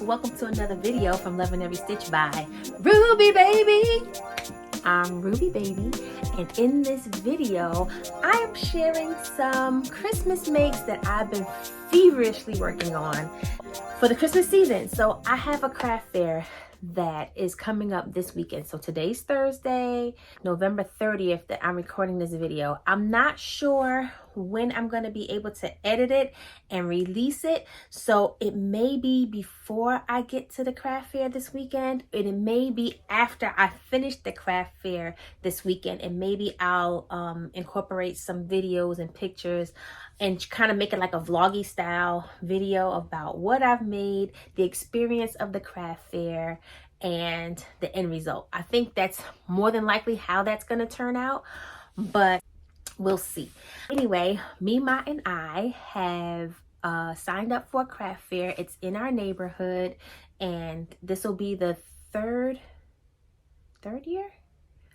welcome to another video from Loving Every Stitch by Ruby Baby. I'm Ruby Baby, and in this video I am sharing some Christmas makes that I've been feverishly working on for the Christmas season. So I have a craft fair that is coming up this weekend. So today's Thursday, November 30th that I'm recording this video. I'm not sure when I'm going to be able to edit it and release it. So it may be before I get to the craft fair this weekend, and it may be after I finish the craft fair this weekend, and maybe I'll incorporate some videos and pictures and kind of make it like a vloggy style video about what I've made, the experience of the craft fair, and the end result. I think that's more than likely how that's going to turn out, but we'll see. Anyway, Ma, and I have signed up for a craft fair. It's in our neighborhood, and this will be the third year?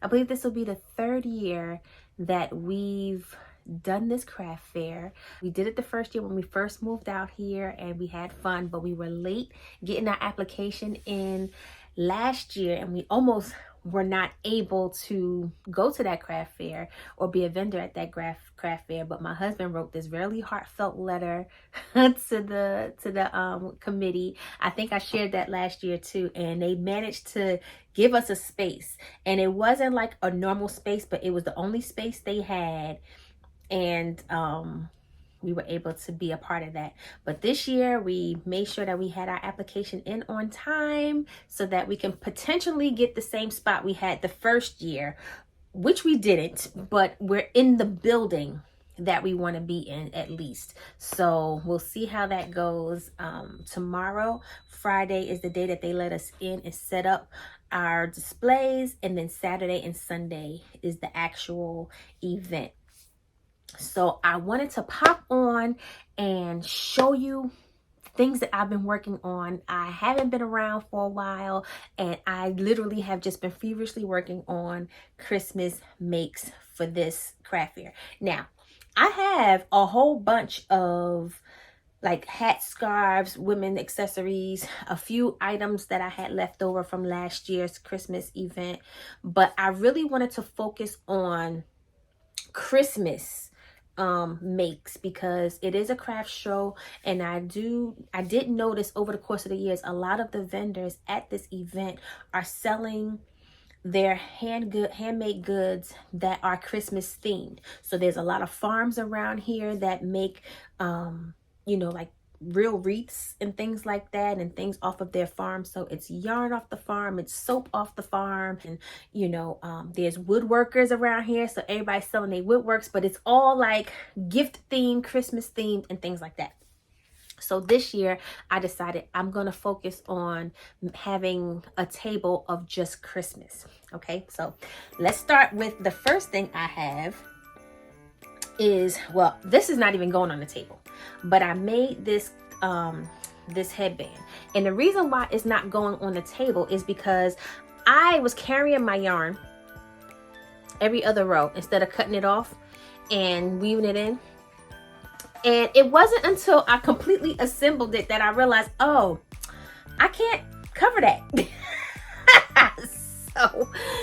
I believe this will be the third year that we've done this craft fair. We did it the first year when we first moved out here, and we had fun, but we were late getting our application in last year, and we almost were not able to go to that craft fair or be a vendor at that craft fair. But my husband wrote this really heartfelt letter to the committee. I think I shared that last year too, and they managed to give us a space, and it wasn't like a normal space, but it was the only space they had, and we were able to be a part of that. But this year we made sure that we had our application in on time so that we can potentially get the same spot we had the first year, which we didn't, but we're in the building that we want to be in at least. So we'll see how that goes. Tomorrow, Friday, is the day that they let us in and set up our displays, and then Saturday and Sunday is the actual event. So I wanted to pop on and show you things that I've been working on. I haven't been around for a while, and I literally have just been feverishly working on Christmas makes for this craft fair. Now, I have a whole bunch of like hats, scarves, women accessories, a few items that I had left over from last year's Christmas event, but I really wanted to focus on Christmas makes because it is a craft show, and I did notice over the course of the years a lot of the vendors at this event are selling their handmade goods that are Christmas themed. So there's a lot of farms around here that make like real wreaths and things like that, and things off of their farm. So it's yarn off the farm, it's soap off the farm, and there's woodworkers around here, so everybody's selling their woodworks, but it's all like gift themed, Christmas themed, and things like that. So this year I decided I'm going to focus on having a table of just Christmas. Okay, so let's start with the first thing I have is, well, this is not even going on the table, but I made this this headband, and the reason why it's not going on the table is because I was carrying my yarn every other row instead of cutting it off and weaving it in, and it wasn't until I completely assembled it that I realized, oh, I can't cover that.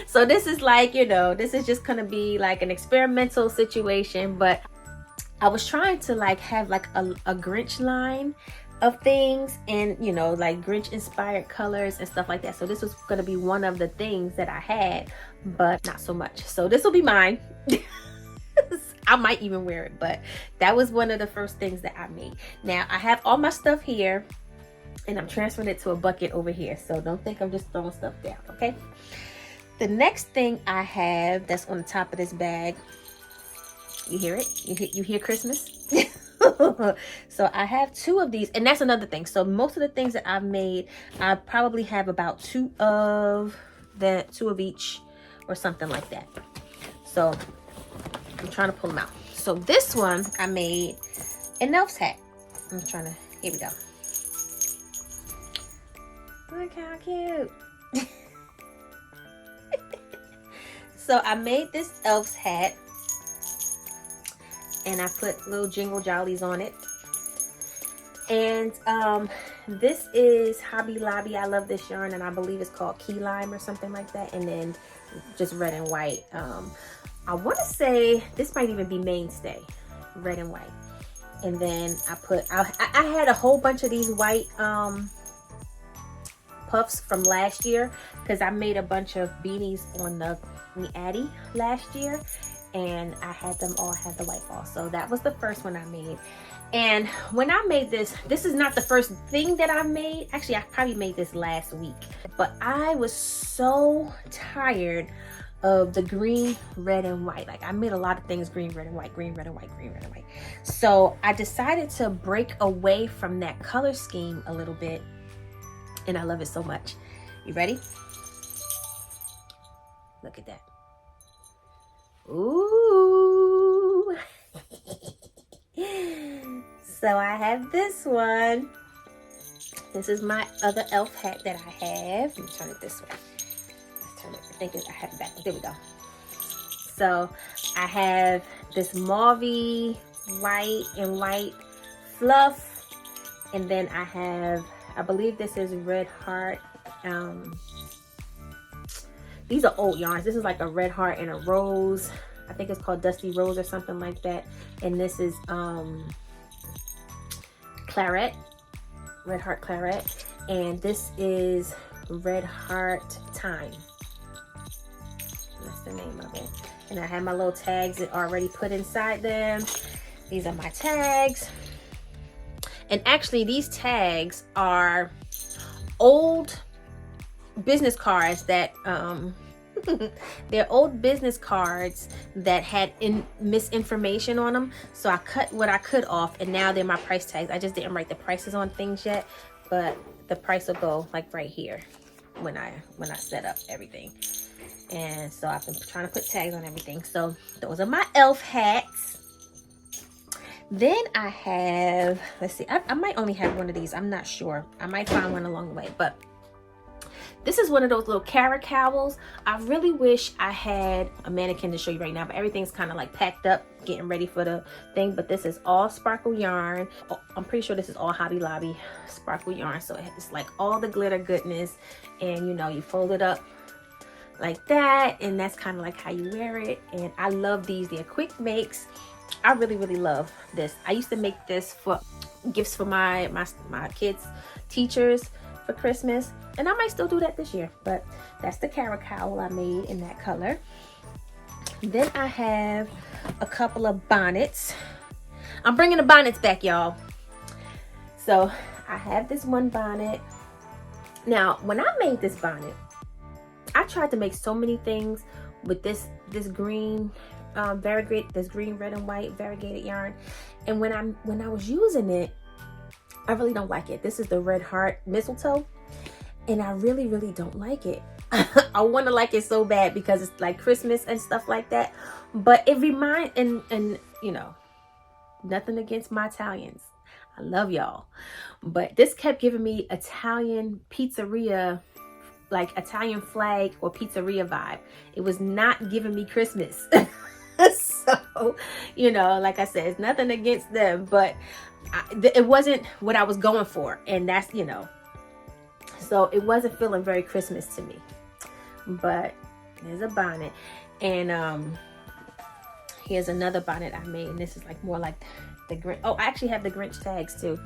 So this is like, this is just gonna be like an experimental situation, but I was trying to like have like a Grinch line of things, and like Grinch inspired colors and stuff like that. So this was gonna be one of the things that I had, but not so much. So this will be mine. I might even wear it, but that was one of the first things that I made. Now I have all my stuff here, and I'm transferring it to a bucket over here, so don't think I'm just throwing stuff down, okay? The next thing I have that's on the top of this bag, you hear it? You hear Christmas? So I have two of these, and that's another thing. So most of the things that I've made, I probably have about two of each or something like that. So I'm trying to pull them out. So this one I made an elf's hat. Here we go. Look how cute. So I made this elf's hat, and I put little jingle jollies on it. And this is Hobby Lobby. I love this yarn, and I believe it's called Key Lime or something like that. And then just red and white. I want to say this might even be Mainstay, red and white. And then I had a whole bunch of these white puffs from last year, because I made a bunch of beanies on the Addy last year, and I had them all have the white ball. So that was the first one I made. And when I made this is not the first thing that I made. Actually, I probably made this last week, but I was so tired of the green, red, and white. Like, I made a lot of things green, red, and white, green, red, and white, green, red, and white. So I decided to break away from that color scheme a little bit, and I love it so much. You ready? Look at that. Ooh. So I have this one. This is my other elf hat that I have. Let me turn it this way. Let's turn it. I think I have it back. There we go. So I have this mauvey white and white fluff, and then I have, I believe this is Red Heart. These are old yarns. This is like a red heart and a rose. I think it's called Dusty Rose or something like that. And this is Claret, Red Heart Claret. And this is Red Heart Time. That's the name of it. And I have my little tags that are already put inside them. These are my tags. And actually, these tags are old business cards that they're old business cards that had misinformation on them. So I cut what I could off, and now they're my price tags. I just didn't write the prices on things yet, but the price will go like right here when I set up everything. And so I've been trying to put tags on everything. So those are my elf hats. Then I have, let's see, I might only have one of these. I'm not sure. I might find one along the way, but this is one of those little caracowls. I really wish I had a mannequin to show you right now, but everything's kind of like packed up, getting ready for the thing. But this is all sparkle yarn. Oh, I'm pretty sure this is all Hobby Lobby sparkle yarn. So it's like all the glitter goodness, and you know, you fold it up like that, and that's kind of like how you wear it. And I love these. They're quick makes. I really love this. I used to make this for gifts for my kids' teachers for Christmas, and I might still do that this year. But that's the caracal I made in that color. Then I have a couple of bonnets. I'm bringing the bonnets back, y'all. So I have this one bonnet. Now, when I made this bonnet, I tried to make so many things with this green this green, red, and white variegated yarn, and when I was using it, I really don't like it. This is the Red Heart Mistletoe, and I really don't like it. I want to like it so bad because it's like Christmas and stuff like that, but it reminds, and you know, nothing against my Italians, I love y'all, but this kept giving me Italian pizzeria, like Italian flag or pizzeria vibe. It was not giving me Christmas. So, you know, like I said, it's nothing against them, but it wasn't what I was going for, and that's, you know, so it wasn't feeling very Christmas to me. But there's a bonnet, and here's another bonnet I made, and this is like more like the Grinch. Oh, I actually have the Grinch tags too,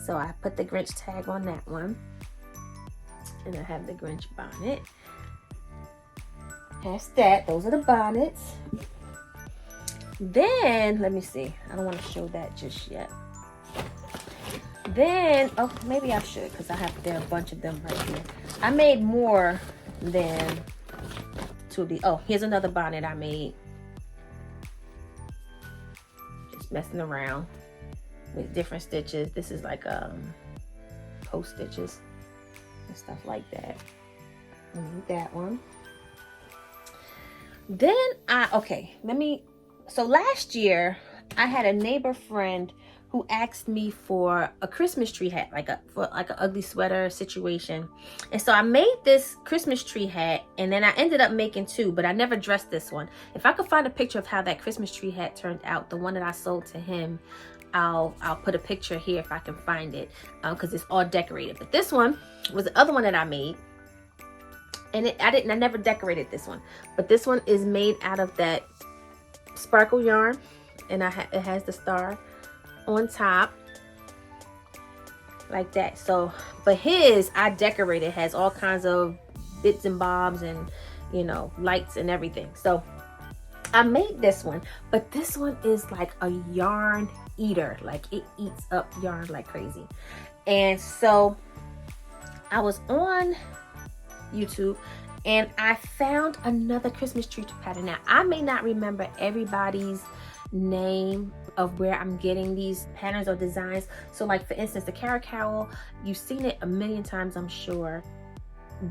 so I put the Grinch tag on that one, and I have the Grinch bonnet. That's that. Those are the bonnets. Then let me see, I don't want to show that just yet. Then, oh, maybe I should, because there are a bunch of them right here. I made more than two of these. Oh, here's another bonnet I made. Just messing around with different stitches. This is like post stitches and stuff like that. And that one. Then so last year I had a neighbor friend who asked me for a Christmas tree hat, for an ugly sweater situation. And so I made this Christmas tree hat, and then I ended up making two, but I never dressed this one. If I could find a picture of how that Christmas tree hat turned out, the one that I sold to him, I'll put a picture here if I can find it, because it's all decorated. But this one was the other one that I made, and I never decorated this one, but this one is made out of that sparkle yarn, and it has the star on top like that. So, but his I decorated, has all kinds of bits and bobs and, you know, lights and everything. So I made this one, but this one is like a yarn eater. Like, it eats up yarn like crazy. And so I was on YouTube and I found another Christmas tree pattern. Now, I may not remember everybody's name of where I'm getting these patterns or designs. So like, for instance, the carrot cowl, you've seen it a million times, I'm sure,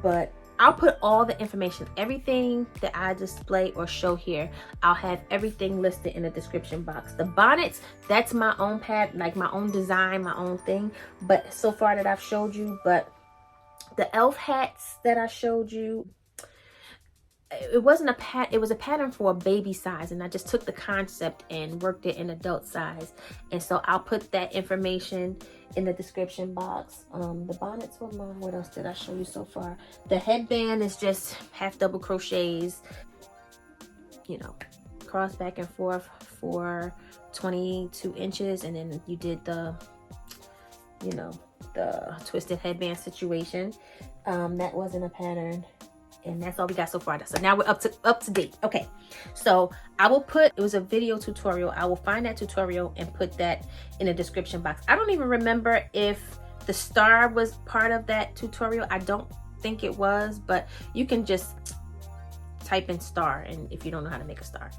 but I'll put all the information, everything that I display or show here, I'll have everything listed in the description box. The bonnets, that's my own like my own design, my own thing, but so far that I've showed you. But the elf hats that I showed you, it wasn't a it was a pattern for a baby size, and I just took the concept and worked it in adult size. And so I'll put that information in the description box. The bonnets were mine. What else did I show you so far? The headband is just half double crochets, you know, cross back and forth for 22 inches, and then you did the, you know, the twisted headband situation. That wasn't a pattern. And that's all we got so far. So now we're up to date. Okay, so I will put, it was a video tutorial, I will find that tutorial and put that in the description box. I don't even remember if the star was part of that tutorial. I don't think it was, but you can just type in star, and if you don't know how to make a star.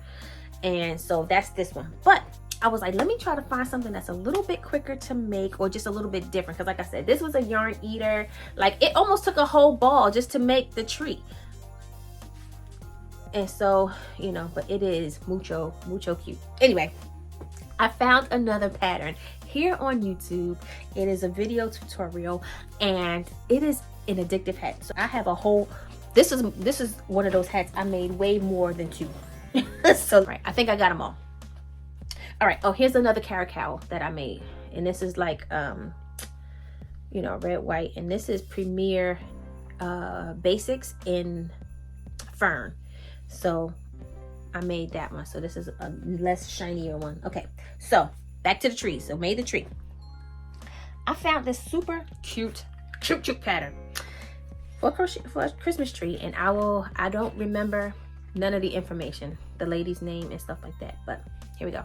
And so that's this one. But I was like, let me try to find something that's a little bit quicker to make, or just a little bit different, because like I said, this was a yarn eater. Like, it almost took a whole ball just to make the tree. And so, you know, but it is mucho cute. Anyway, I found another pattern here on YouTube. It is a video tutorial, and it is an addictive hat. So I have a whole, this is one of those hats I made way more than two. So right, I think I got them all. All right, oh, here's another carrot cowl that I made, and this is like you know, red, white, and this is Premier Basics in Fern. So I made that one. So this is a less shinier one. Okay, so back to the tree. So made the tree. I found this super cute pattern for a Christmas tree, and I don't remember none of the information, the lady's name and stuff like that, but here we go.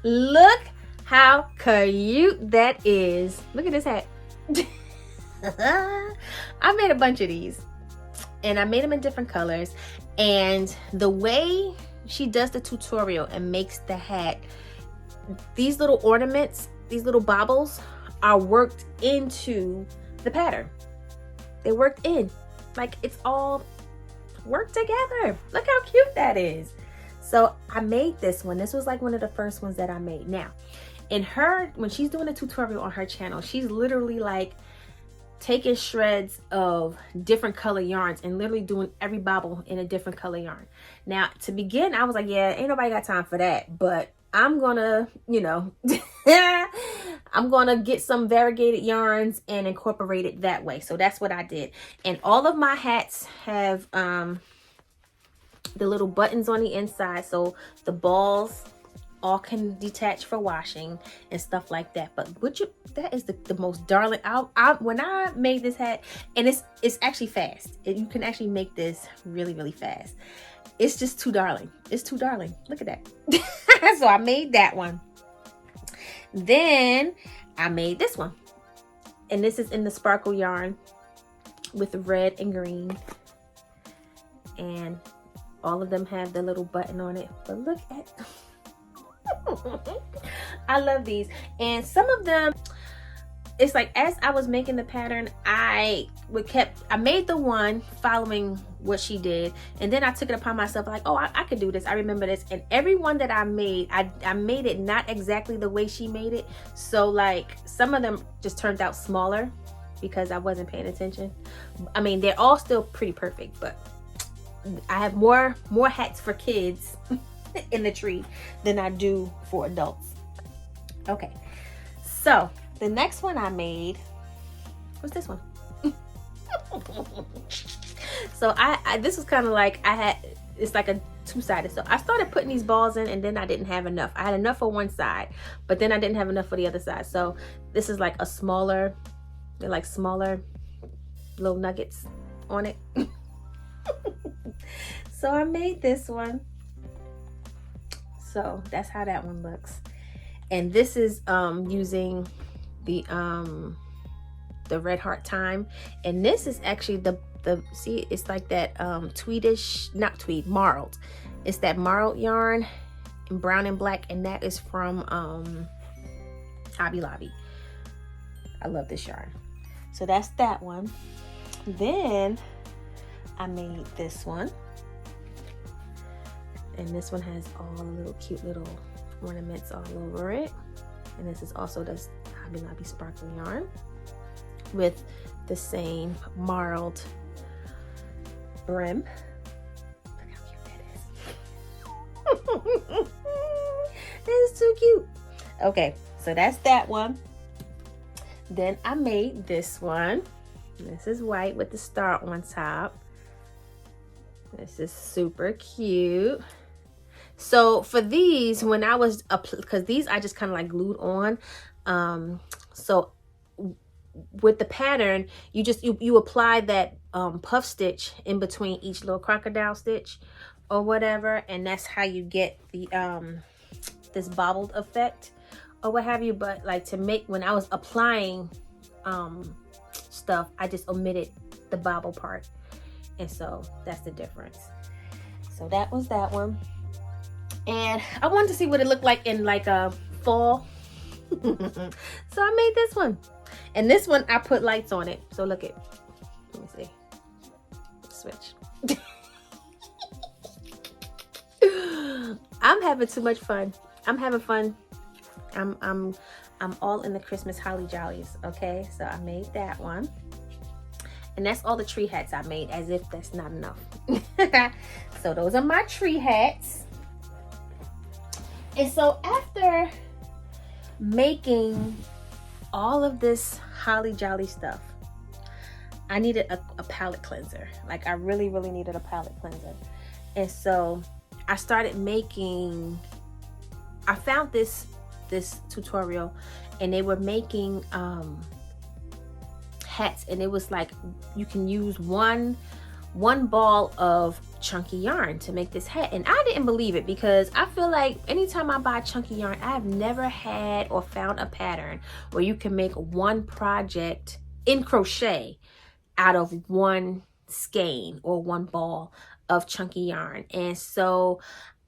Look how cute that is. Look at this hat. I made a bunch of these, and I made them in different colors, and the way she does the tutorial and makes the hat, these little ornaments, these little baubles are worked into the pattern. They worked in, like, it's all worked together. Look how cute that is. So I made this one. This was like one of the first ones that I made. Now, when she's doing a tutorial on her channel, she's literally like taking shreds of different color yarns and literally doing every bobble in a different color yarn. Now, to begin, I was like, yeah, ain't nobody got time for that, but I'm gonna, you know, I'm gonna get some variegated yarns and incorporate it that way. So that's what I did. And all of my hats have the little buttons on the inside, so the balls all can detach for washing and stuff like that. But that is the most darling. When I made this hat, and it's actually fast. You can actually make this really, really fast. It's just too darling. It's too darling. Look at that. So I made that one. Then I made this one, and this is in the sparkle yarn with red and green, and all of them have the little button on it. But look at I love these. And some of them, it's like, as I was making the pattern, I made the one following what she did, and then I took it upon myself, like, oh, I could do this. I remember this. And every one that I made, I made it not exactly the way she made it. So like, some of them just turned out smaller because I wasn't paying attention. I mean, they're all still pretty perfect, but I have more hats for kids in the tree than I do for adults. Okay, so the next one I made was this one. So I this was kind of like it's like a two-sided. So I started putting these balls in, and then I didn't have enough. I had enough for one side, but then I didn't have enough for the other side. So this is like a smaller, they're like smaller little nuggets on it. So I made this one. So that's how that one looks. And this is using the red heart time, and this is actually the see, it's like that tweedish, not tweed, marled. It's that marled yarn in brown and black, and that is from Hobby Lobby. I love this yarn. So that's that one. Then I made this one, and this one has all the little cute little ornaments all over it. And this is also this Hobby Lobby sparkle yarn with the same marled brim. Look how cute that is. That is too cute. Okay, so that's that one. Then I made this one. This is white with the star on top. This is super cute. So for these, when I was, because these I just kind of like glued on. So with the pattern, you apply that puff stitch in between each little crocodile stitch or whatever, and that's how you get the this bobbled effect or what have you. But like to make, when I was applying stuff, I just omitted the bobble part, and so that's the difference. So that was that one. And I wanted to see what it looked like in like a fall. So I made this one. And this one I put lights on it. So look at, let me see. Switch. I'm having too much fun. I'm having fun. I'm all in the Christmas holly jollies. Okay, so I made that one. And that's all the tree hats I made, as if that's not enough. So those are my tree hats. And so after making all of this holly jolly stuff, I needed a palette cleanser. Like I really needed a palette cleanser. And so I started making, I found this tutorial, and they were making hats, and it was like you can use one ball of chunky yarn to make this hat. And I didn't believe it, because I feel like anytime I buy chunky yarn, I've never had or found a pattern where you can make one project in crochet out of one skein or one ball of chunky yarn. And so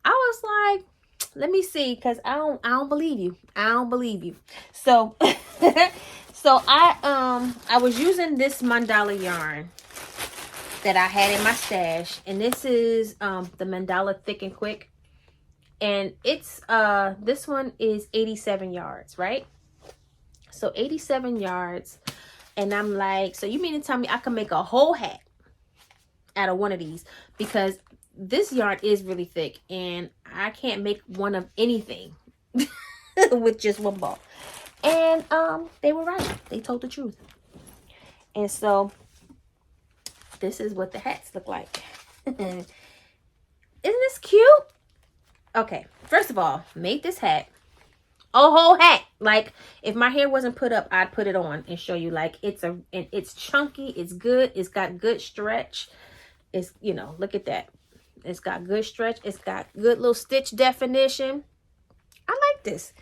I was like, let me see, because I don't believe you. I don't believe you. So so I was using this mandala yarn that I had in my stash, and this is the mandala thick and quick, and it's this one is 87 yards, right? So 87 yards, and I'm like, so you mean to tell me I can make a whole hat out of one of these? Because this yarn is really thick, and I can't make one of anything with just one ball. And they were right. They told the truth. And so this is what the hats look like. Isn't this cute? Okay, first of all, made this hat, a whole hat. Like if my hair wasn't put up, I'd put it on and show you. Like it's chunky, it's good, it's got good stretch. It's, you know, look at that. It's got good stretch, it's got good little stitch definition. I like this.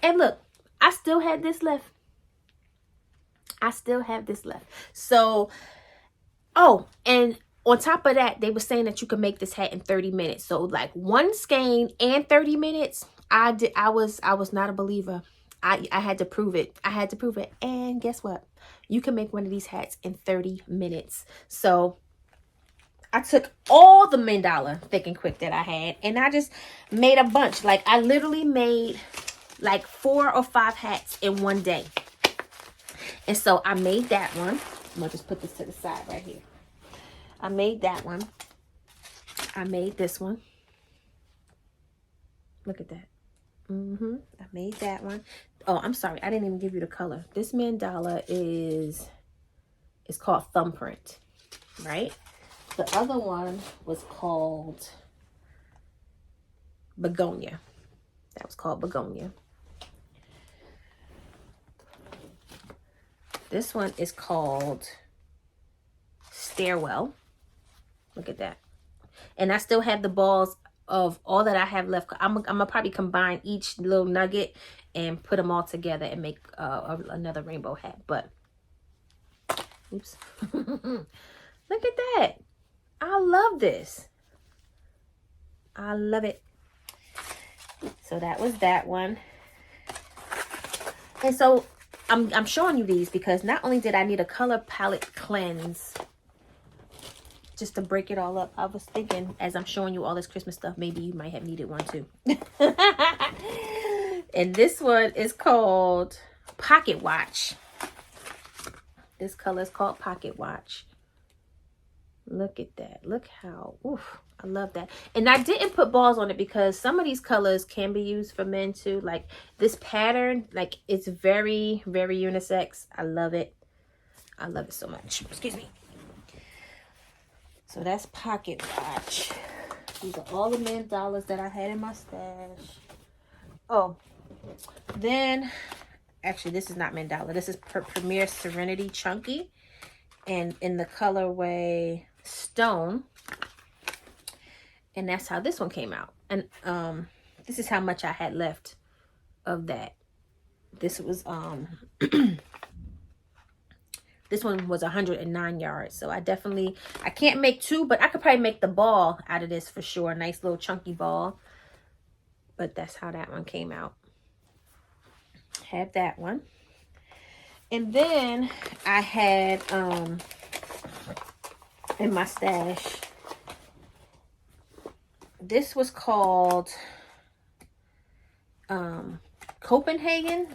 And look, I still had this left. I still have this left. So, oh, and on top of that, they were saying that you can make this hat in 30 minutes. So like one skein and 30 minutes. I was not a believer. I had to prove it. I had to prove it. And guess what? You can make one of these hats in 30 minutes. So I took all the mandala thick and quick that I had, and I just made a bunch. Like I literally made like 4 or 5 hats in one day. And so I made that one. I'm gonna just put this to the side right here. I made that one. I made this one. Look at that. I made that one. Oh, I'm sorry. I didn't even give you the color. This mandala is called Thumbprint, right? The other one was called Begonia. That was called Begonia. This one is called Stairwell. Look at that. And I still have the balls of all that I have left. I'm gonna probably combine each little nugget and put them all together and make another rainbow hat. But oops. Look at that. I love this. I love it. So that was that one. And so I'm showing you these because not only did I need a color palette cleanse just to break it all up, I was thinking as I'm showing you all this Christmas stuff, maybe you might have needed one too. And this one is called Pocket Watch. This color is called Pocket Watch. Look at that. Look how, oof, I love that. And I didn't put balls on it because some of these colors can be used for men too. Like this pattern, like it's very, very unisex. I love it. I love it so much. Excuse me. So that's Pocket Watch. These are all the mandalas that I had in my stash. Oh, then, actually this is not mandala. This is Premier Serenity Chunky. And in the colorway Stone. And that's how this one came out. And this is how much I had left of that. This was this one was 109 yards. So I can't make two, but I could probably make the ball out of this for sure. A nice little chunky ball. But that's how that one came out. Had that one. And then I had in my stash, this was called Copenhagen.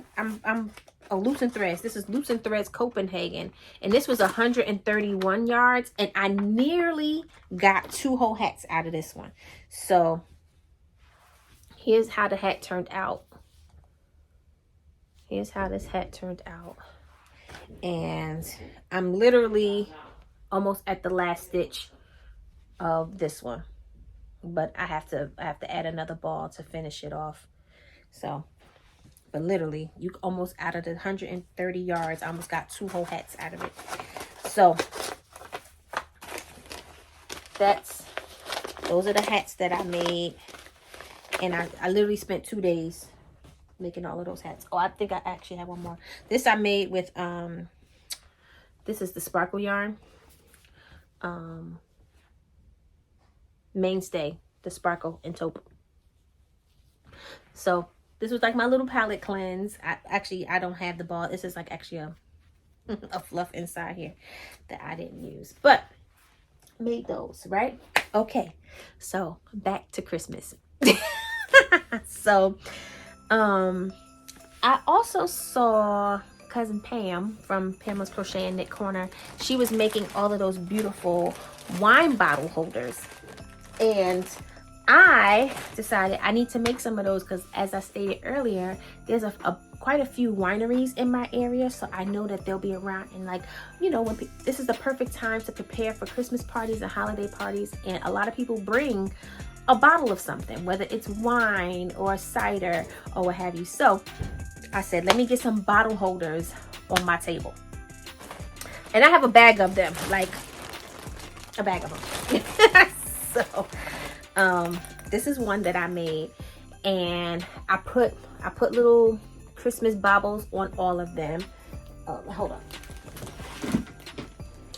Loops and Threads. This is Loops and Threads Copenhagen. And this was 131 yards. And I nearly got 2 whole hats out of this one. So here's how the hat turned out. Here's how this hat turned out. And I'm literally almost at the last stitch of this one. But I have to add another ball to finish it off. So, but literally, you almost out of the 130 yards, I almost got 2 whole hats out of it. So, those are the hats that I made. And I literally spent 2 days making all of those hats. Oh, I think I actually have one more. This I made with, this is the sparkle yarn. Mainstay, the sparkle and taupe. So this was like my little palette cleanse. I don't have the ball. This is like actually a fluff inside here that I didn't use, but made those, right? Okay, so back to Christmas. So I also saw cousin Pam from Pamela's Crochet and Knit Corner. She was making all of those beautiful wine bottle holders, and I decided I need to make some of those because, as I stated earlier, there's quite a few wineries in my area, so I know that they'll be around. And like, you know, when this is the perfect time to prepare for Christmas parties and holiday parties, and a lot of people bring a bottle of something, whether it's wine or cider or what have you. So I said, let me get some bottle holders on my table. And I have a bag of them, like a bag of them. So this is one that I made, and I put little Christmas baubles on all of them. Hold on.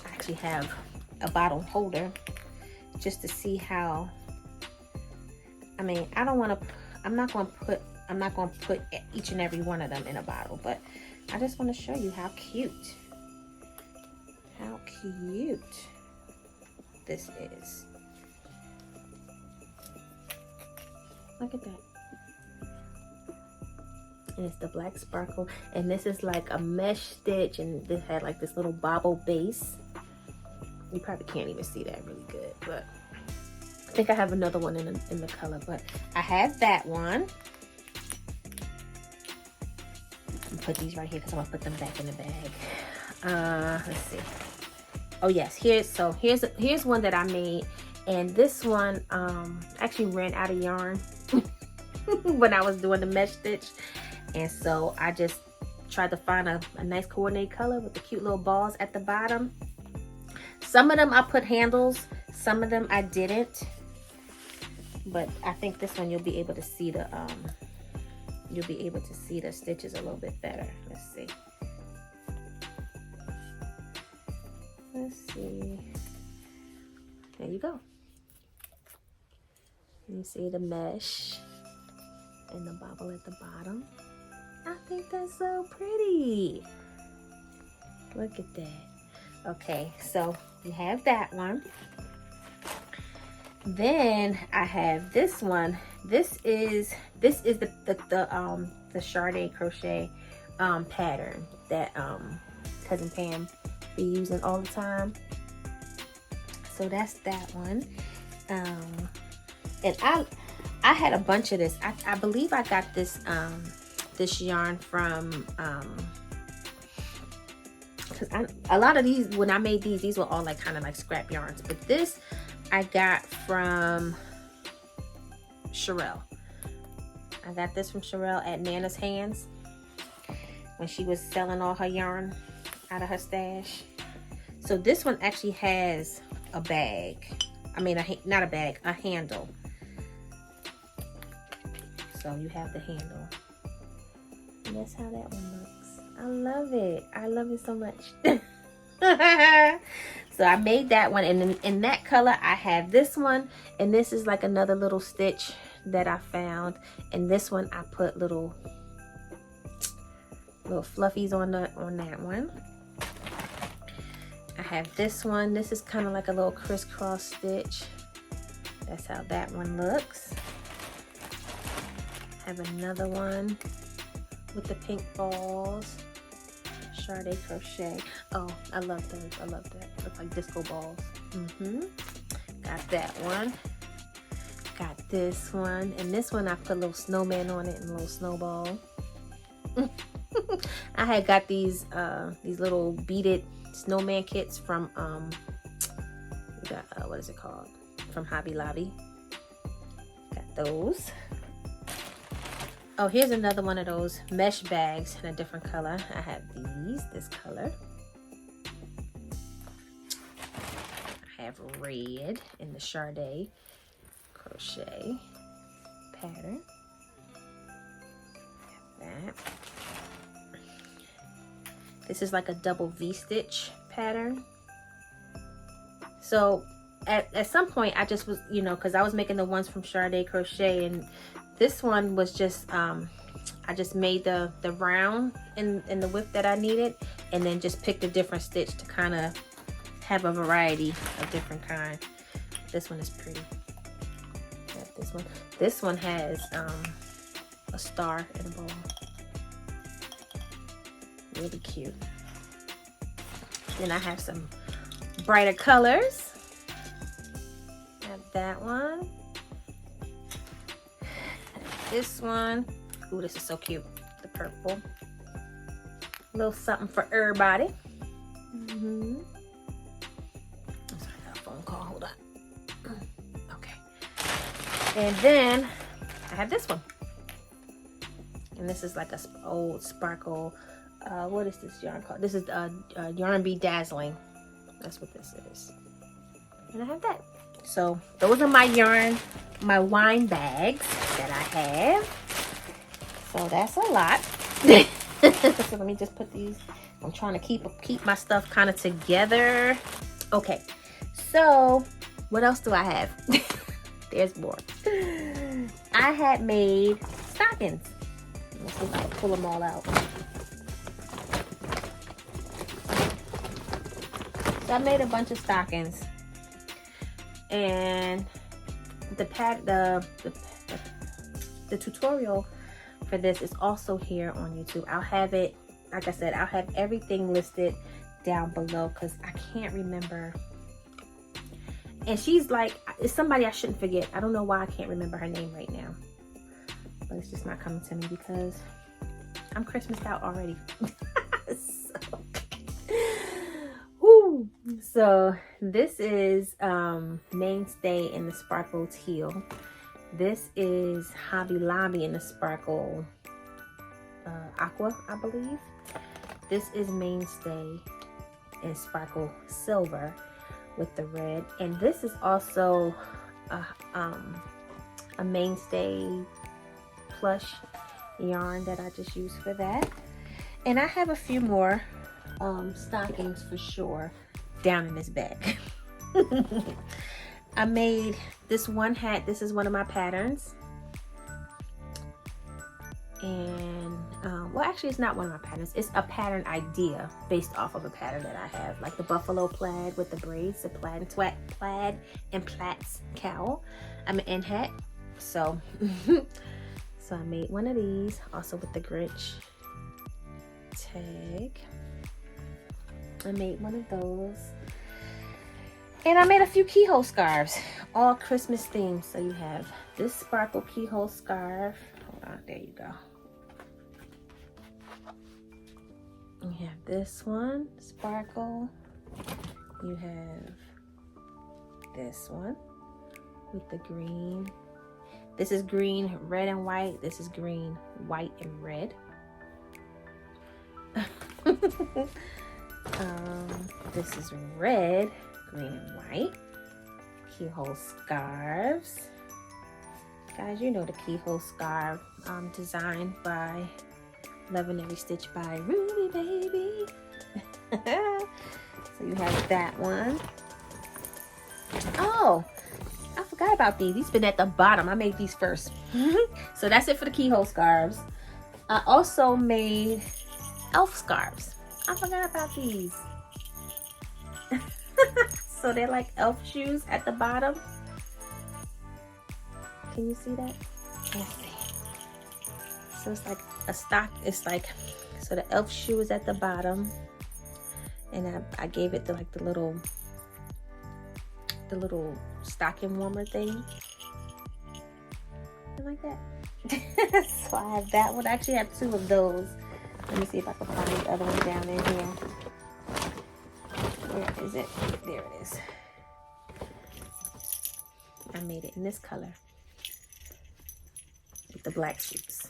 I actually have a bottle holder just to see how, I mean, I'm not going to put each and every one of them in a bottle, but I just want to show you how cute this is. Look at that. And it's the black sparkle, and this is like a mesh stitch, and this had like this little bobble base. You probably can't even see that really good, but I think I have another one in the color, but I have that one. I'll put these right here because I'm gonna put them back in the bag. Let's see. Oh yes, here's one that I made, and this one actually ran out of yarn when I was doing the mesh stitch, and so I just tried to find a nice coordinated color with the cute little balls at the bottom. Some of them I put handles, some of them I didn't, but I think this one you'll be able to see the stitches a little bit better. Let's see. Let's see. There you go. You see the mesh and the bobble at the bottom. I think that's so pretty. Look at that. Okay, so you have that one. Then I have this one. This is the Handmade Crochet pattern that cousin Pam be using all the time. So that's that one. And I had a bunch of this. I believe I got this this yarn from because a lot of these, when I made these were all like kind of like scrap yarns, but this I got from Sherelle. I got this from Sherelle at Nana's Hands when she was selling all her yarn out of her stash. So this one actually has a bag. I mean, not a bag, a handle. So you have the handle. And that's how that one looks. I love it. I love it so much. So I made that one, and in that color I have this one, and this is like another little stitch that I found, and this one I put little fluffies on that one. I have this one. This is kind of like a little crisscross stitch. That's how that one looks. I have another one with the pink balls. Handmade Crochet. Oh, I love those. I love that. Look like disco balls. Got that one. Got this one. And this one I put a little snowman on it and a little snowball. I had got these little beaded snowman kits from what is it called? From Hobby Lobby. Got those. Oh, here's another one of those mesh bags in a different color. I have this color. I have red in the Handmade Crochet pattern. That. This is like a double V-stitch pattern. So at some point I just was, because I was making the ones from Handmade Crochet, and this one was just I just made the round in the width that I needed, and then just picked a different stitch to kind of have a variety of different kind. This one is pretty. This one has a star in a bowl. Really cute. Then I have some brighter colors. I have that one. This one. Ooh, this is so cute. The purple. A little something for everybody. I'm sorry, I got a phone call. Hold on. Okay. And then I have this one. And this is like a old sparkle. What is this yarn called? This is Yarn Bee Dazzling. That's what this is. And I have that. So those are my wine bags that I have. So that's a lot. So let me just put these. I'm trying to keep my stuff kind of together. Okay. So what else do I have? There's more. I had made stockings. Let's see if I can pull them all out. So I made a bunch of stockings, and the tutorial for this is also here on YouTube. I'll have it, like I said, I'll have everything listed down below because I can't remember And she's like, it's somebody I shouldn't forget. I don't know why I can't remember her name right now. But it's just not coming to me because I'm Christmased out already. So this is Mainstay in the Sparkle Teal. This is Hobby Lobby in the Sparkle Aqua, I believe. This is Mainstay in Sparkle Silver with the red. And this is also a Mainstay plush yarn that I just used for that. And I have a few more stockings for sure down in this bag. I made this one hat. This is one of my patterns. And well, actually it's not one of my patterns. It's a pattern idea based off of a pattern that I have, like the buffalo plaid with the braids, the plaid and plaits cowl. I'm an end hat. So so I made one of these also with the Grinch tag. I made one of those. And I made a few keyhole scarves, all Christmas themed. So you have this sparkle keyhole scarf. Hold on, there you go. You have this one, sparkle. You have this one with the green. This is green, red, and white. This is green, white, and red. This is red, green, and white. Keyhole scarves. Guys, you know the keyhole scarf designed by Loving Every Stitch by Ruby Baby. So you have that one. Oh, I forgot about these. These been at the bottom. I made these first. So that's it for the keyhole scarves. I also made elf scarves. I forgot about these. So they're like elf shoes at the bottom. Can you see that? Let's see. So it's like a stock. It's like, so the elf shoe is at the bottom, and I gave it like the little stocking warmer thing. I like that. So I have that one. I actually have two of those. Let me see if I can find the other one down in here. Where is it? There it is. I made it in this color with the black shoes.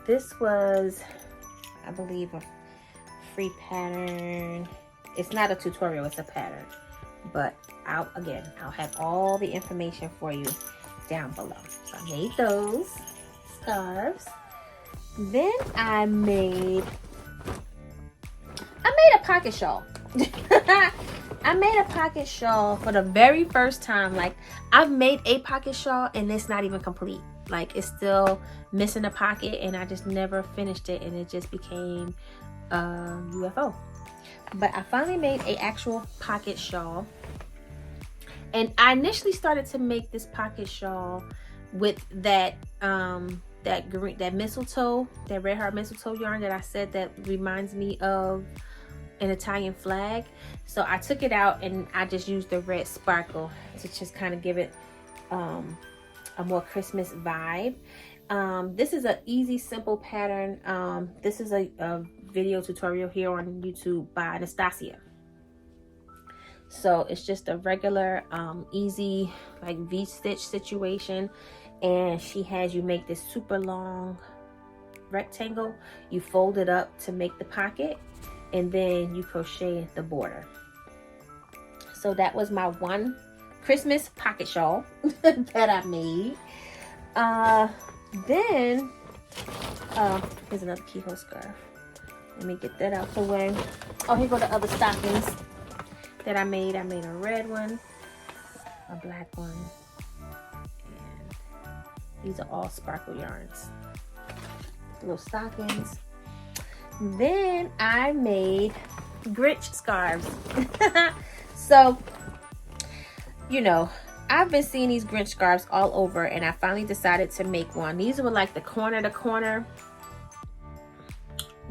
This was, I believe, a free pattern. It's not a tutorial, it's a pattern. But I'll have all the information for you down below. So I made those scarves. Then I made a pocket shawl. I made a pocket shawl for the very first time. Like, I've made a pocket shawl and it's not even complete. Like, it's still missing a pocket and I just never finished it, and it just became UFO. But I finally made an actual pocket shawl. And I initially started to make this pocket shawl with that that mistletoe, that red heart mistletoe yarn that I said that reminds me of an Italian flag. So I took it out and I just used the red sparkle to just kind of give it a more Christmas vibe. This is an easy, simple pattern. This is a video tutorial here on YouTube by Anastasia. So it's just a regular easy like V-stitch situation, and she has you make this super long rectangle. You fold it up to make the pocket, and then you crochet the border. So that was my one Christmas pocket shawl that I made. Then here's another keyhole scarf. Let me get that out the way. Oh, here go the other stockings that I made. I made a red one, a black one, and these are all sparkle yarns. Little stockings. Then I made Grinch scarves. So, you know, I've been seeing these Grinch scarves all over, and I finally decided to make one. These were like the corner to corner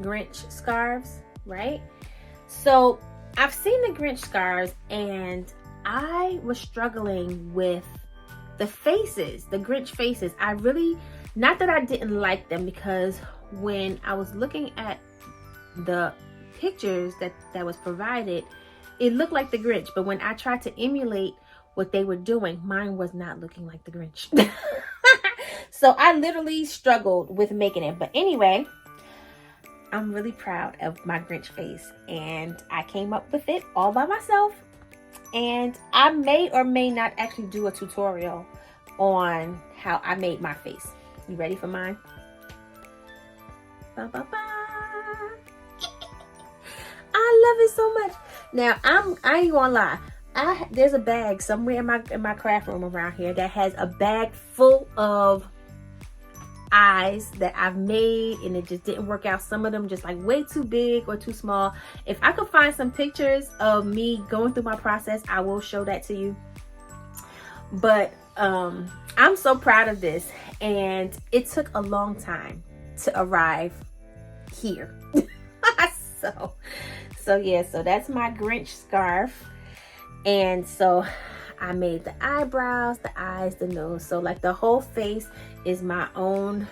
Grinch scarves. right? So I've seen the Grinch scarves, and I was struggling with the faces, the Grinch faces. I really, not that I didn't like them, because when I was looking at the pictures that was provided, it looked like the Grinch. But when I tried to emulate what they were doing, mine was not looking like the Grinch. So I literally struggled with making it. But anyway, I'm really proud of my Grinch face, and I came up with it all by myself. And I may or may not actually do a tutorial on how I made my face. You ready for mine? Ba, ba, ba. I love it so much. Now I ain't gonna lie. There's a bag somewhere in my craft room around here that has a bag full of eyes that I've made, and it just didn't work out. Some of them just like way too big or too small. If I could find some pictures of me going through my process, I will show that to you. But I'm so proud of this, and it took a long time to arrive here. so yeah, so that's my Grinch scarf. And so I made the eyebrows, the eyes, the nose. So like the whole face is my own,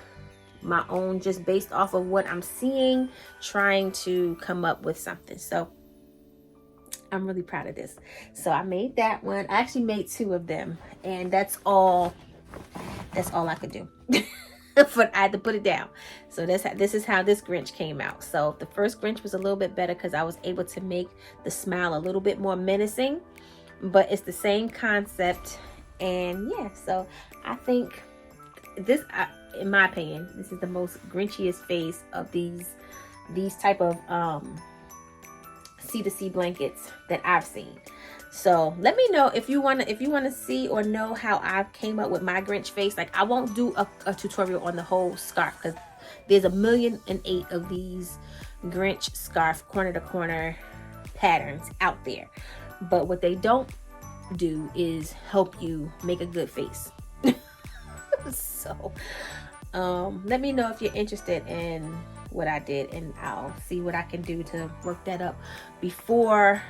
just based off of what I'm seeing, trying to come up with something. So I'm really proud of this. So I made that one. I actually made 2 of them, and that's all I could do. But I had to put it down. So this is how this Grinch came out. So the first Grinch was a little bit better because I was able to make the smile a little bit more menacing, but it's the same concept. And yeah, so I think this, in my opinion, this is the most Grinchiest face of these type of C2C blankets that I've seen. So let me know if you want to see or know how I came up with my Grinch face. Like, I won't do a tutorial on the whole scarf because there's 1,000,008 of these Grinch scarf corner to corner patterns out there. But what they don't do is help you make a good face. So let me know if you're interested in what I did, and I'll see what I can do to work that up before.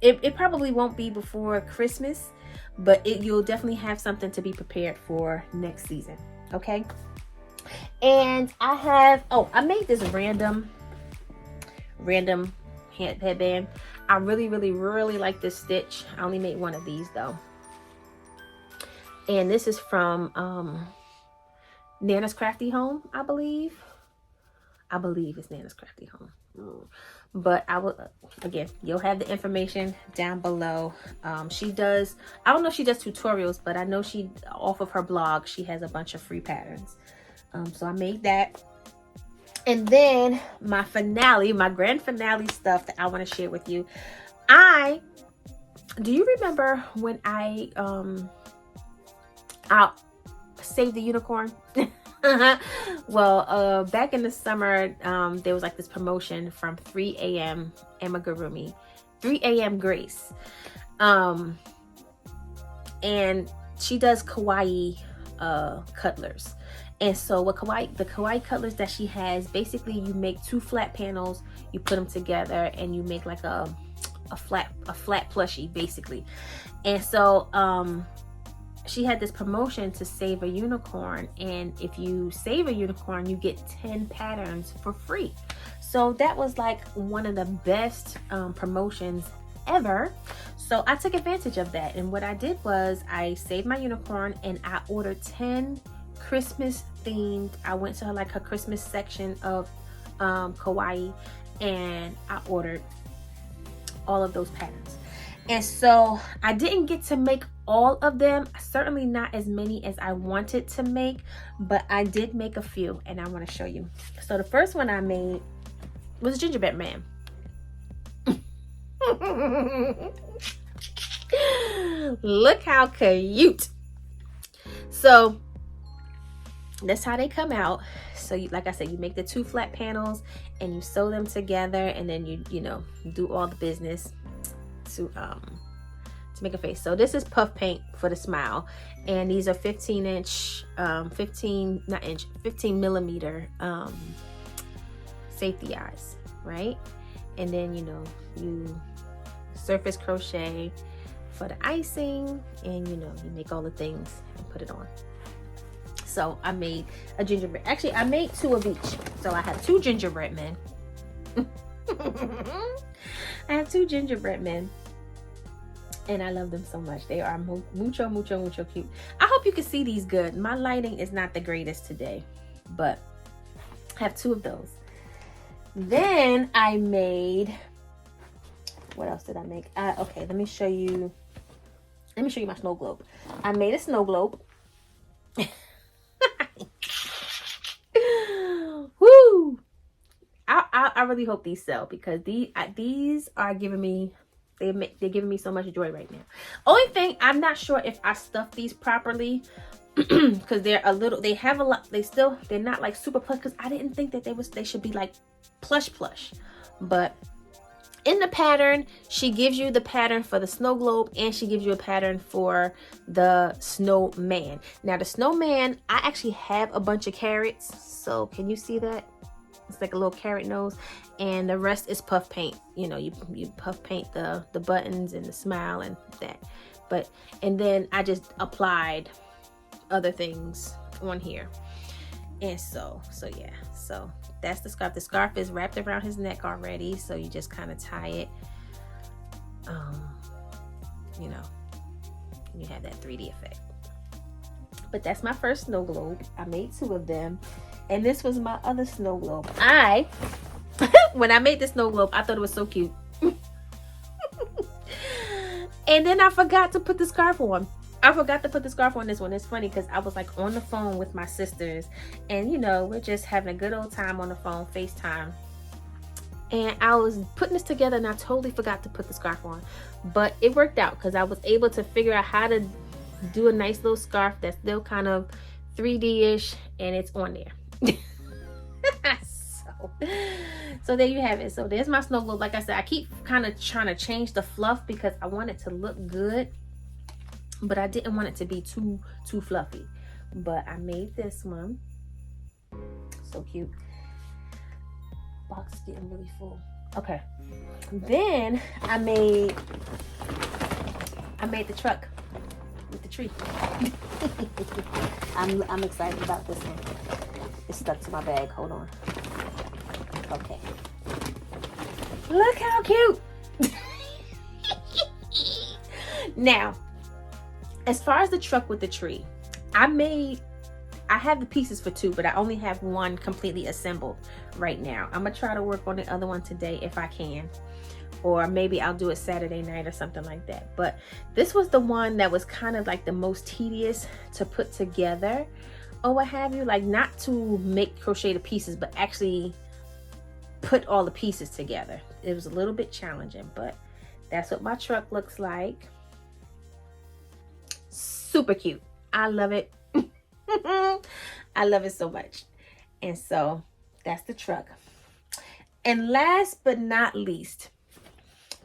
It probably won't be before Christmas, but you'll definitely have something to be prepared for next season. Okay. And I made this random headband. I really like this stitch. I only made 1 of these though. And this is from Nana's Crafty Home, I believe it's Nana's Crafty Home. But I will, again, you'll have the information down below. She does, I don't know if she does tutorials, but I know off of her blog, she has a bunch of free patterns. So I made that. And then my grand finale stuff that I want to share with you. Do you remember when I saved the unicorn? Well, back in the summer, there was like this promotion from 3 a.m. Amigurumi, 3 a.m. Grace. And she does Kawaii cutlers. And so the Kawaii cutlers that she has, basically you make 2 flat panels, you put them together, and you make like a flat plushie basically. And so she had this promotion to save a unicorn, and if you save a unicorn, you get 10 patterns for free. So that was like one of the best promotions ever. So I took advantage of that, and what I did was I saved my unicorn and I ordered 10 Christmas themed. I went to her Christmas section of Kawaii, and I ordered all of those patterns. And so I didn't get to make all of them, certainly not as many as I wanted to make, but I did make a few, and I want to show you. So the first one I made was Gingerbread Man. Look how cute. So that's how they come out. So like I said, you make the 2 flat panels and you sew them together, and then you know, do all the business to make a face. So this is puff paint for the smile, and these are 15 millimeter safety eyes, right? And then, you know, you surface crochet for the icing, and you know, you make all the things and put it on. So I made a gingerbread. Actually, I made 2 of each. So I have 2 gingerbread men. I have 2 gingerbread men, and I love them so much. They are mucho, mucho, mucho cute. I hope you can see these good. My lighting is not the greatest today, but I have 2 of those. Then I made, what else did I make? Okay, let me show you my snow globe. I made a snow globe. Woo! I really hope these sell, because these are giving me, they're giving me so much joy right now. Only thing, I'm not sure if I stuffed these properly, because they're a little, they have a lot, they're not like super plush, because I didn't think that they should be like plush. But in the pattern, she gives you the pattern for the snow globe, and she gives you a pattern for the snowman. Now the snowman, I actually have a bunch of carrots, so can you see that? It's like a little carrot nose, and the rest is puff paint. You know, you puff paint the buttons and the smile and that. But, and then I just applied other things on here. And so yeah, so that's the scarf. The scarf is wrapped around his neck already, so you just kind of tie it, you know, and you have that 3D effect. But that's my first snow globe. I made 2 of them, and this was my other snow globe. When I made the snow globe, I thought it was so cute. And then I forgot to put the scarf on. I forgot to put the scarf on this one. It's funny because I was like on the phone with my sisters, and you know, we're just having a good old time on the phone, FaceTime. And I was putting this together, and I totally forgot to put the scarf on. But it worked out, because I was able to figure out how to do a nice little scarf that's still kind of 3D-ish, and it's on there. So there you have it. So there's my snow globe. Like I said, I keep kind of trying to change the fluff because I want it to look good, but I didn't want it to be too fluffy. But I made this one. So cute. Box is getting really full. Okay. Then I made the truck with the tree. I'm excited about this one. It's stuck to my bag. Hold on. Okay. Look how cute. Now, as far as the truck with the tree, I have the pieces for 2, but I only have 1 completely assembled right now. I'm gonna try to work on the other one today if I can, or maybe I'll do it Saturday night or something like that. But this was the one that was kind of like the most tedious to put together, or what have you, like not to make crochet the pieces, but actually put all the pieces together. It was a little bit challenging, but that's what my truck looks like. Super cute. I love it. I love it so much. And so that's the truck. And last but not least,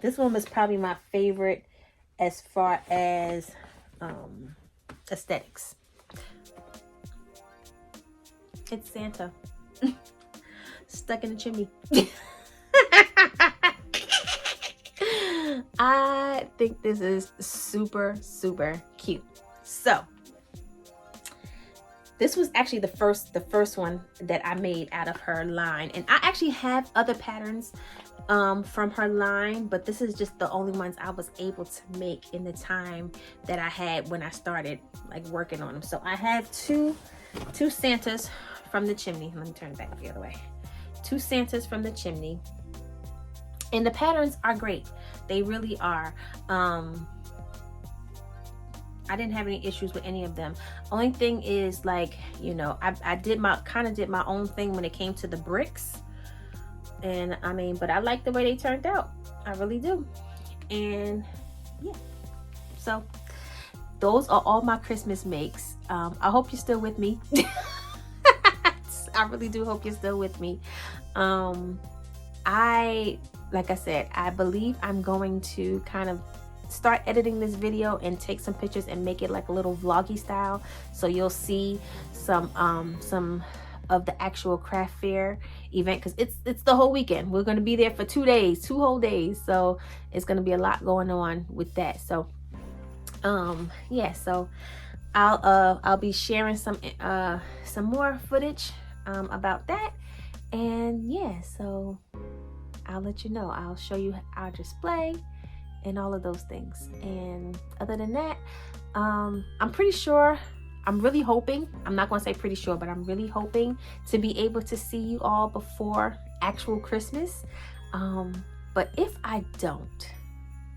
this one was probably my favorite as far as aesthetics. It's Santa stuck in the chimney. I think this is super cute. So this was actually the first one that I made out of her line, and I actually have other patterns from her line, but this is just the only ones I was able to make in the time that I had when I started like working on them. So I have two Santas from the chimney. Let me turn it back the other way. 2 Santas from the chimney, and the patterns are great. They really are. I didn't have any issues with any of them. Only thing is, like, you know, I did my own thing when it came to the bricks, and I mean, but I like the way they turned out. I really do. And yeah, so those are all my Christmas makes. I hope you're still with me. I really do hope you're still with me. Like I said, I believe I'm going to kind of start editing this video and take some pictures and make it like a little vloggy style, so you'll see some of the actual craft fair event, because it's the whole weekend. We're going to be there for 2 days, 2 whole days, so it's going to be a lot going on with that. So yeah, so I'll be sharing some more footage about that. And yeah, so I'll let you know. I'll show you our display and all of those things. And other than that, I'm pretty sure, I'm really hoping, I'm not going to say pretty sure, but I'm really hoping to be able to see you all before actual Christmas. But if I don't,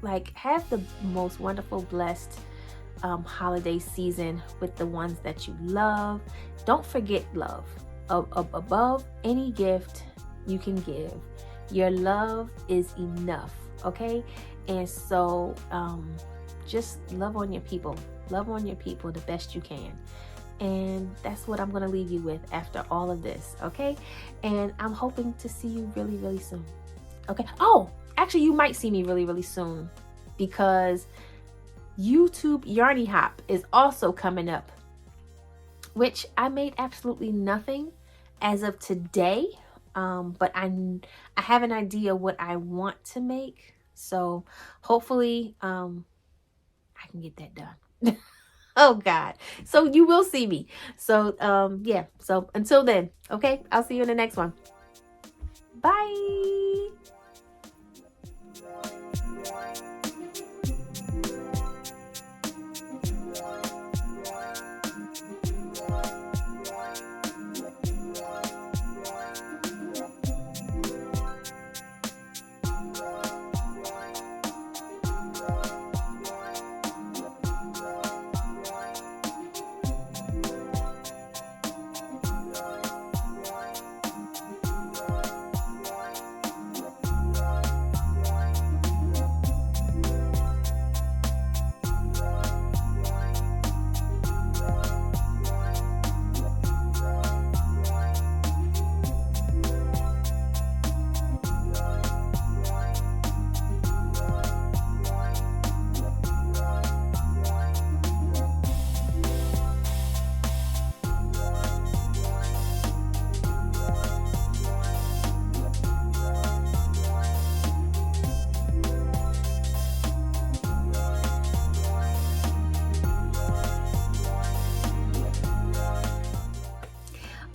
like, have the most wonderful, blessed holiday season with the ones that you love. Don't forget love. Above any gift you can give, your love is enough, okay? And so just love on your people. Love on your people the best you can. And that's what I'm going to leave you with after all of this, okay? And I'm hoping to see you really, really soon, okay? Oh, actually, you might see me really, really soon, because YouTube Yarny Hop is also coming up, which I made absolutely nothing as of today. But I have an idea what I want to make. So hopefully I can get that done. Oh God. So you will see me. So yeah. So until then, okay, I'll see you in the next one. Bye.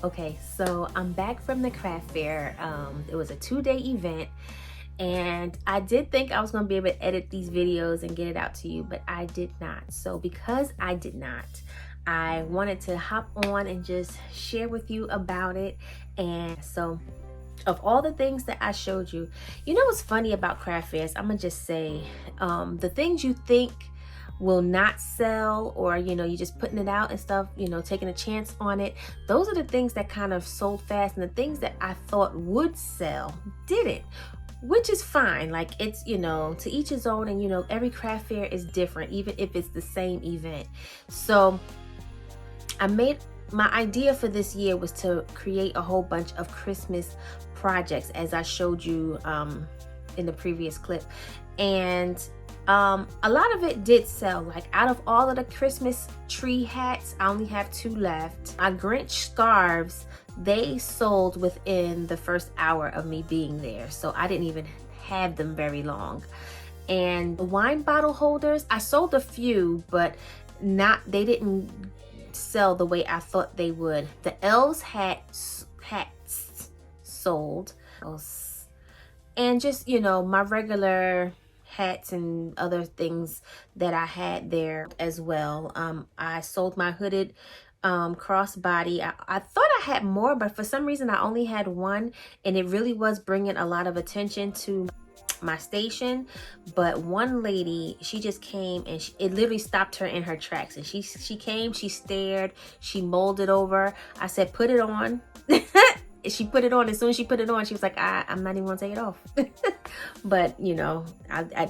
Okay, so I'm back from the craft fair. It was a 2-day event, and I did think I was going to be able to edit these videos and get it out to you, but I did not. So because I did not, I wanted to hop on and just share with you about it. And so of all the things that I showed you, you know what's funny about craft fairs? I'm gonna just say the things you think will not sell, or you know, you're just putting it out and stuff, you know, taking a chance on it, those are the things that kind of sold fast, and the things that I thought would sell didn't, which is fine. Like, it's, you know, to each his own, and you know, every craft fair is different, even if it's the same event. So my idea for this year was to create a whole bunch of Christmas projects, as I showed you in the previous clip. And a lot of it did sell. Like, out of all of the Christmas tree hats, I only have 2 left. My Grinch scarves, they sold within the first hour of me being there, so I didn't even have them very long. And the wine bottle holders, I sold a few, but they didn't sell the way I thought they would. The elves hats sold, and just, you know, my regular hats and other things that I had there as well. I sold my hooded crossbody. I thought I had more, but for some reason I only had one, and it really was bringing a lot of attention to my station. But one lady, she just came, and it literally stopped her in her tracks, and she came, she stared, she molded over. I said, put it on. She put it on. As soon as she put it on, she was like, I'm not even gonna take it off. But you know,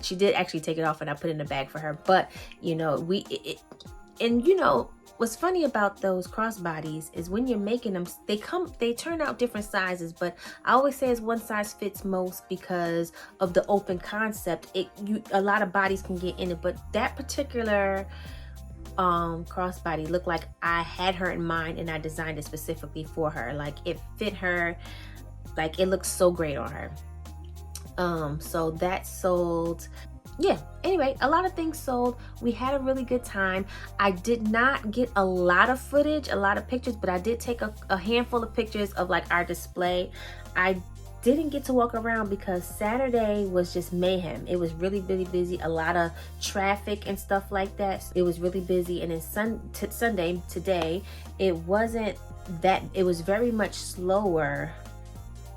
she did actually take it off, and I put it in the bag for her. But you know, and you know, what's funny about those crossbodies is when you're making them, they turn out different sizes, but I always say it's one size fits most because of the open concept. A lot of bodies can get in it, but that particular crossbody looked like I had her in mind and I designed it specifically for her. Like it fit her, like it looked so great on her. So that sold. Yeah, anyway, a lot of things sold. We had a really good time. I did not get a lot of footage, a lot of pictures, but I did take a handful of pictures of like our display. I didn't get to walk around because Saturday was just mayhem. It was really busy, a lot of traffic and stuff like that. It was really busy. And then Sunday, today, it wasn't that, it was very much slower,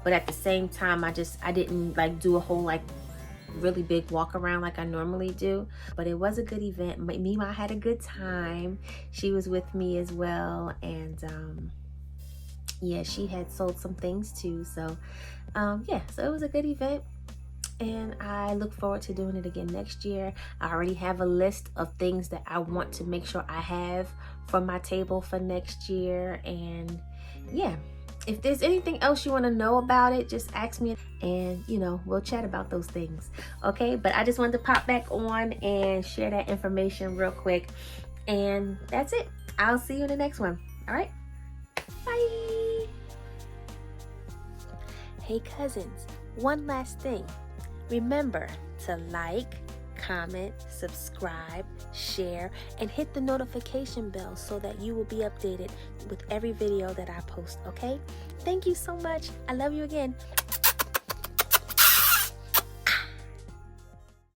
but at the same time, I didn't like do a whole like really big walk around like I normally do. But it was a good event. Mima had a good time. She was with me as well. And yeah, she had sold some things too. So yeah, so it was a good event. And I look forward to doing it again next year. I already have a list of things that I want to make sure I have for my table for next year. And yeah, if there's anything else you want to know about it, just ask me and, you know, we'll chat about those things. Okay, but I just wanted to pop back on and share that information real quick. And that's it. I'll see you in the next one. All right, bye. Hey cousins, one last thing. Remember to like, comment, subscribe, share, and hit the notification bell so that you will be updated with every video that I post, okay? Thank you so much. I love you again.